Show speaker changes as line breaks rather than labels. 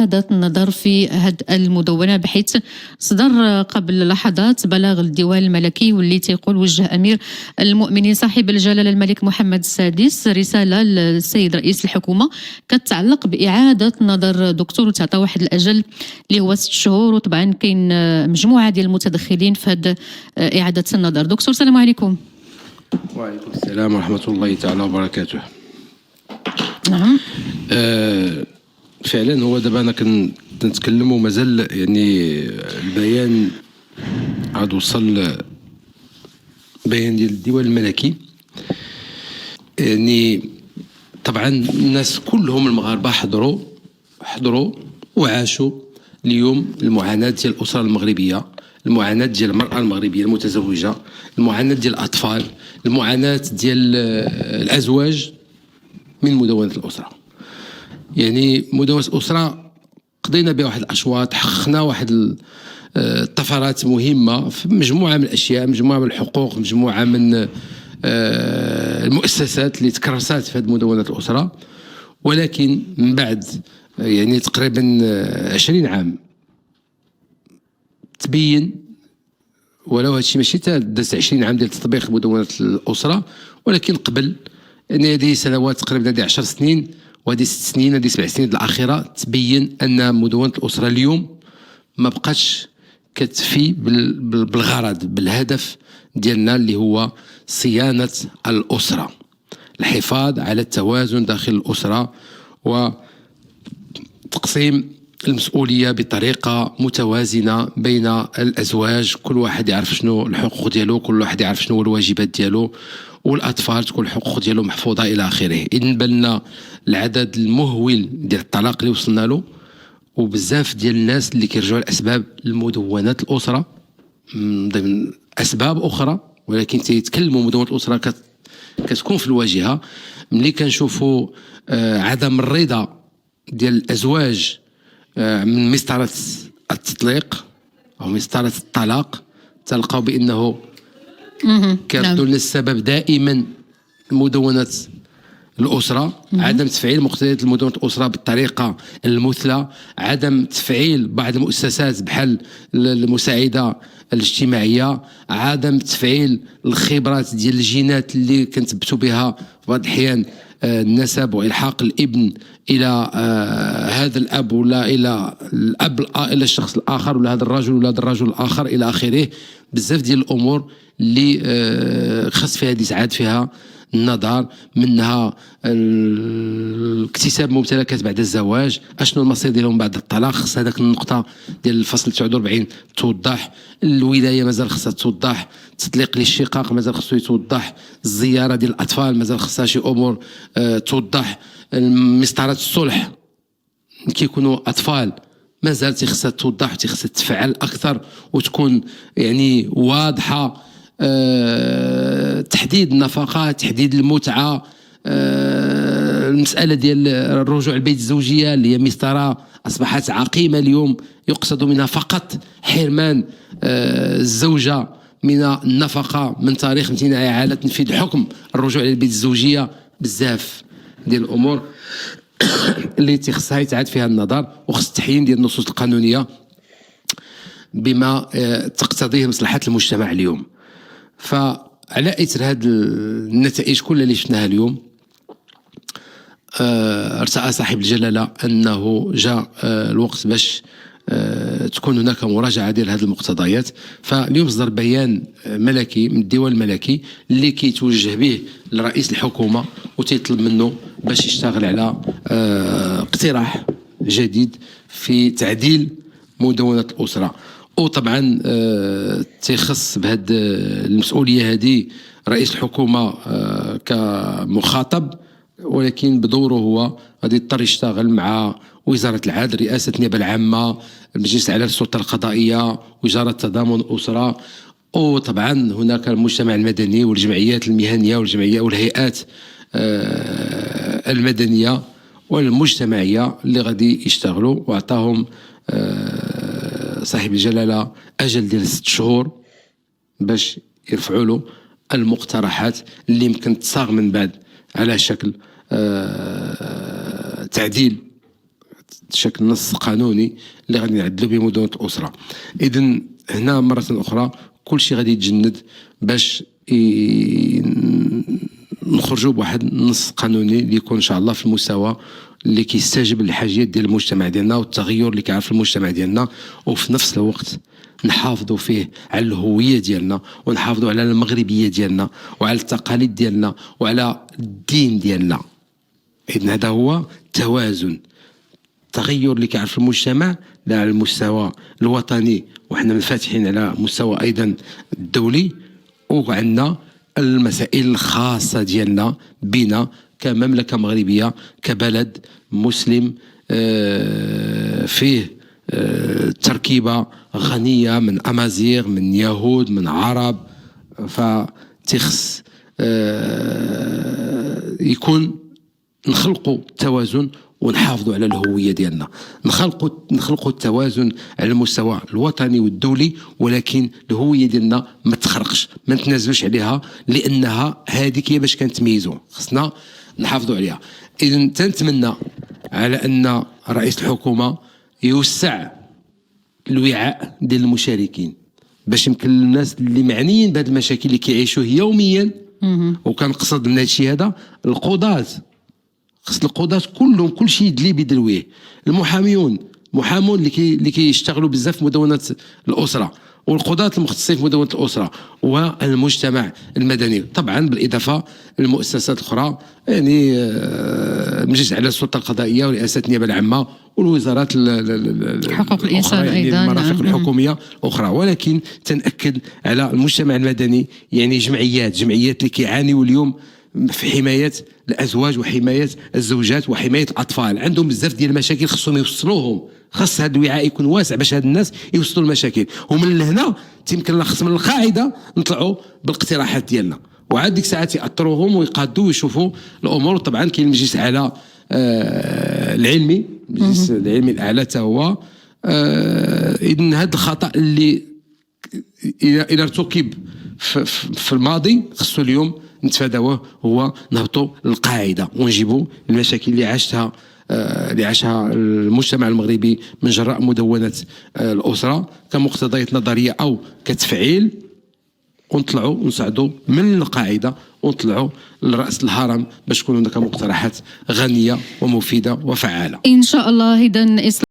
إعادة النظر في هذه المدونة، بحيث صدر قبل لحظات بلاغ الديوان الملكي واللي تيقول وجه أمير المؤمنين صاحب الجلالة الملك محمد السادس رسالة للسيد رئيس الحكومة كتعلق بإعادة نظر دكتور، وتعطى واحد الأجل اللي هو 6 شهور. وطبعا كاين مجموعة ديال المتدخلين في هذه إعادة النظر. دكتور السلام عليكم.
وعليكم السلام ورحمة الله تعالى وبركاته.
نعم.
فعلا هو دابا انا كنتكلم ومازال يعني البيان عاد وصل، بيان ديال الديوان الملكي. يعني طبعا الناس كلهم المغاربه حضروا وعاشوا اليوم المعاناه ديال الاسره المغربيه، المعاناه ديال المراه المغربيه المتزوجه، المعاناه ديال الاطفال، المعاناه ديال الازواج من مدونه الاسره. يعني مدونة الأسرة قضينا بها واحد الأشواط، حققنا واحد الطفرات مهمة في مجموعة من الأشياء، مجموعة من الحقوق، مجموعة من المؤسسات اللي تكرست في هذه مدونة الأسرة. ولكن من بعد يعني تقريبا 20 عام تبين، ولو هادشي ماشي تا داز 20 عام ديال تطبيق مدونة الأسرة، ولكن قبل يعني هذه سنوات تقريبا، هذه 10 سنين وهذه 6 سنين، هذه 7 سنين الأخيرة، تبين أن مدونة الأسرة اليوم ما بقاش كتفي بالغرض، بالهدف ديالنا اللي هو صيانة الأسرة، الحفاظ على التوازن داخل الأسرة وتقسيم المسؤولية بطريقة متوازنة بين الأزواج. كل واحد يعرف شنو الحقوق ديالو، كل واحد يعرف شنو الواجبات ديالو، والاطفال تكون الحقوق ديالهم محفوظه الى اخره. اذا بلنا العدد المهول ديال الطلاق اللي وصلنا له، وبزاف ديال الناس اللي كيرجعوا لاسباب المدونات الاسره ضمن اسباب اخرى، ولكن تيتكلموا مدونه الاسره كتكون في الواجهه. ملي كنشوفوا عدم الرضا ديال الازواج من مسطره التطليق او مسطره الطلاق، تلقاو بانه كيردوا لنا السبب دائما مدونة الأسرة، عدم تفعيل مقتضيات مدونة الأسرة بالطريقة المثلى، عدم تفعيل بعض المؤسسات بحال المساعدة الاجتماعية، عدم تفعيل الخبرات ديال الجينات اللي كنثبتوا بها في بعض الأحيان النسب والحاق الابن الى هذا الاب ولا الى الاب الى الشخص الاخر، ولا هذا الرجل ولا هذا الرجل الاخر الى اخره. بزاف ديال الامور اللي خاص فيها يتعاد فيها النظر، منها اكتساب ممتلكات بعد الزواج، اشنو المصير ديالهم بعد الطلاق. خاص هذاك النقطه ديال الفصل 49 توضح، الولايه مازال خاصها توضح، تطليق للشقاق مازال خاصو يتوضح، الزياره ديال الاطفال مازال خاصها شي امور توضح، مسطره الصلح كيكونوا اطفال مازال تيخصها توضح وتيخصها تفعل اكثر وتكون يعني واضحه. تحديد النفقات، تحديد المتعه، المساله ديال الرجوع للبيت الزوجيه اللي هي مسطره اصبحت عقيمه اليوم، يقصد منها فقط حرمان الزوجه من النفقه من تاريخ امتناعها على تنفيذ حكم الرجوع للبيت الزوجيه. بزاف ديال الامور اللي تخصها يتعاد فيها النظر، وخص التحيين ديال النصوص القانونيه بما تقتضيه مصلحه المجتمع اليوم. فعلى اثر هذه النتائج كلها اللي شفناها اليوم، ارتأى صاحب الجلاله انه جاء الوقت باش تكون هناك مراجعه ديال هذه المقتضيات. فاليوم صدر بيان ملكي من الديوان الملكي اللي كيتوجه به لرئيس الحكومه وتيطلب منه باش يشتغل على اقتراح جديد في تعديل مدونه الاسره. وطبعا تيخص بهذه المسؤوليه هذه رئيس الحكومه كمخاطب، ولكن بدوره هو غادي يضطر يشتغل مع وزاره العدل، رئاسه النيابه العامه، المجلس الاعلى للسلطه القضائيه، وزاره تضامن الاسره، وطبعا هناك المجتمع المدني والجمعيات المهنيه والجمعيات والهيئات المدنيه والمجتمعيه اللي غادي يشتغلوا. واعطاهم صاحب الجلاله اجل ديال 6 شهور باش يرفعوا له المقترحات اللي يمكن تصاغ من بعد على شكل تعديل تشكل نص قانوني اللي غادي نعدلوا به مدونة الأسرة. إذن هنا مرة أخرى كل شيء غادي يتجند باش نخرجوا بواحد النص قانوني اللي يكون ان شاء الله في المستوى اللي كيستجيب للحاجيات ديال المجتمع ديالنا والتغير اللي كيعرف المجتمع ديالنا، وفي نفس الوقت نحافظوا فيه على الهويه ديالنا ونحافظوا على المغربيه ديالنا وعلى التقاليد ديالنا وعلى الدين ديالنا. اذن هذا هو توازن التغير اللي كيعرف المجتمع لا على المستوى الوطني، وحنا منفتحين على مستوى ايضا الدولي، وعندنا المسائل الخاصة ديالنا بنا كمملكة مغربية كبلد مسلم فيه تركيبة غنية من أمازيغ من يهود من عرب، فتخص يكون نخلقوا توازن ونحافظوا على الهوية ديالنا، نخلقوا التوازن على المستوى الوطني والدولي، ولكن الهوية ديالنا ما تخرقش ما نتنازلوش عليها، لأنها هذيك هي باش كنتميزوا خصنا نحافظوا عليها. إذا تنتمنى على أن رئيس الحكومة يوسع الوعاء ديال المشاركين باش يمكن للناس اللي معنيين بهذه المشاكل اللي كيعيشوه يوميا، وكنقصد من هذا الشيء هذا القضاة، خص القضاة كلهم كل شيء يدلي بيدلويه، المحامون اللي كيشتغلوا بزاف في مدونة الأسرة، والقضاة المختصين في مدونة الأسرة، والمجتمع المدني طبعا، بالإضافة للمؤسسات الأخرى، يعني المجلس على السلطة القضائية ورئاسة النيابة العامة والوزارات
حقوق الإنسان
يعني
أيضا،
المرافق الحكومية الأخرى. ولكن تنأكد على المجتمع المدني، يعني جمعيات اللي كيعانيوا اليوم في حماية الأزواج وحماية الزوجات وحماية الأطفال، عندهم بزاف ديال المشاكل خصهم يوصلوهم، خص هذا الوعاء يكون واسع باش هاد الناس يوصلوا المشاكل، ومن هنا تيمكن لنا خص من القاعدة نطلعوا بالاقتراحات ديالنا، وعاد ديك الساعات يأطروهم ويقادوا ويشوفوا الأمور. طبعا كاين المجلس على العلمي، المجلس العلمي الأعلى حتى هو. إذن هذا الخطأ اللي إذا ارتكب في الماضي خصو اليوم نتفاداوه، هو نهبطوا للقاعده ونجيبوا المشاكل اللي عاشها المجتمع المغربي من جراء مدونه الاسره كمقتضيات نظريه او كتفعيل، ونطلعوا ونصعدوا من القاعده ونطلعوا لراس الهرم باش تكون هناك مقترحات غنيه ومفيده وفعاله
ان شاء الله. اذا